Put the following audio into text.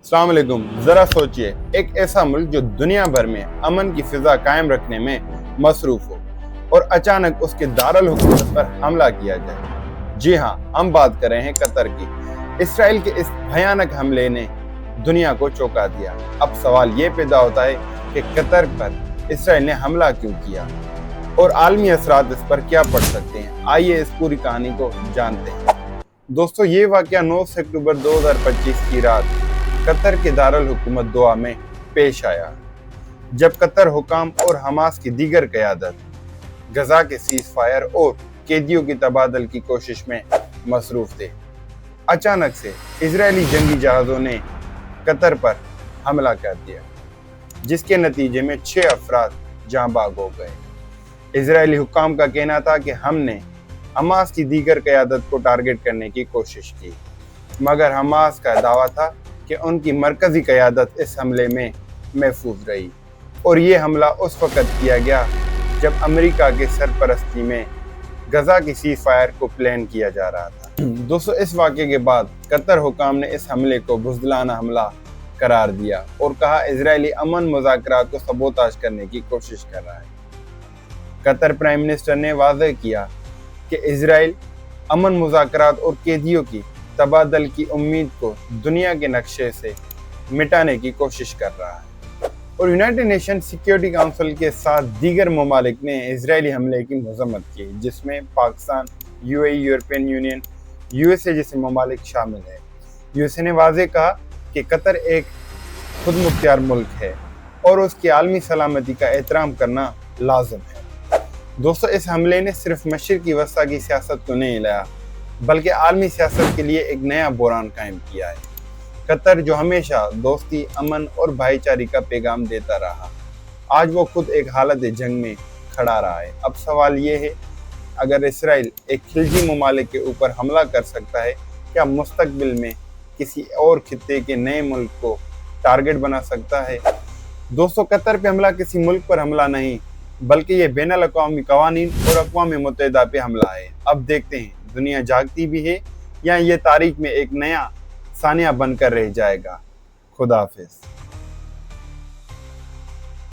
अस्सलाम वालेकुम। जरा सोचिए, एक ऐसा मुल्क जो दुनिया भर में अमन की फिजा कायम रखने में मसरूफ हो और अचानक उसके दारुल हुकूमत पर हमला किया जाए। जी हाँ, हम बात कर रहे हैं कतर की। इसराइल के इस भयानक हमले ने दुनिया को चौंका दिया। अब सवाल ये पैदा होता है कि कतर पर इसराइल ने हमला क्यों किया और आलमी असरात इस पर क्या पड़ सकते हैं। आइए इस पूरी कहानी को जानते हैं। दोस्तों, ये वाकया 9 अक्टूबर 2025 की रात कतर के दारुल हुकूमत दोहा में पेश आया, जब कतर हुकाम और हमास की दीगर क़यादत गजा के सीज फायर और कैदियों की तबादल की कोशिश में मसरूफ थे। अचानक से इजरायली जंगी जहाज़ों ने कतर पर हमला कर दिया, जिसके नतीजे में 6 अफराद जांबाग हो गए। इजरायली हुकाम का कहना था कि हमने हमास की दीगर क़यादत को टारगेट करने की कोशिश की, मगर हमास का दावा था कि उनकी मरकजी क़यादत इस हमले में महफूज रही और ये हमला उस वक़्त किया गया जब अमेरिका के सरपरस्ती में गजा की सीज फायर को प्लान किया जा रहा था। दोस्तों, इस वाक़े के बाद कतर हुकाम ने इस हमले को बुज़दिलाना हमला करार दिया और कहा इजरायली अमन मुज़ाकरात को सबोताज करने की कोशिश कर रहा है। कतर प्राइम मिनिस्टर ने वाज़ेह किया कि इजराइल अमन मुज़ाकरात और कैदियों की तबादल की उम्मीद को दुनिया के नक्शे से मिटाने की कोशिश कर रहा है और यूनाइटेड नेशन सिक्योरिटी काउंसिल के साथ दीगर ममालिक ने इजरायली हमले की मजम्मत की, जिसमें Pakistan, UAE, European union, USA जैसे ममालिक शामिल है। यूएसए ने वाज़ेह कहा कि कतर एक खुद मुख्तियार मुल्क है और उसकी आलमी सलामती का एहतराम करना लाजम है। दोस्तों, इस हमले ने सिर्फ मशरिकी वस्ता की सियासत को नहीं हिलाया, बल्कि आलमी सियासत के लिए एक नया बहरान कायम किया है। कतर जो हमेशा दोस्ती, अमन और भाईचारे का पैगाम देता रहा, आज वो खुद एक हालत जंग में खड़ा रहा है। अब सवाल ये है, अगर इसराइल एक खिलजी ममालिक के ऊपर हमला कर सकता है, क्या मुस्तकबिल में किसी और खित्ते के नए मुल्क को टारगेट बना सकता है? दोस्तों, कतर पे हमला किसी मुल्क पर हमला नहीं, बल्कि ये बैनुल अक़वामी क़वानीन और अक़वाम मुत्तहिदा पे हमला है। अब देखते हैं दुनिया जागती भी है या ये तारीख में एक नया सानिया बनकर रह जाएगा। खुदा हाफिज़।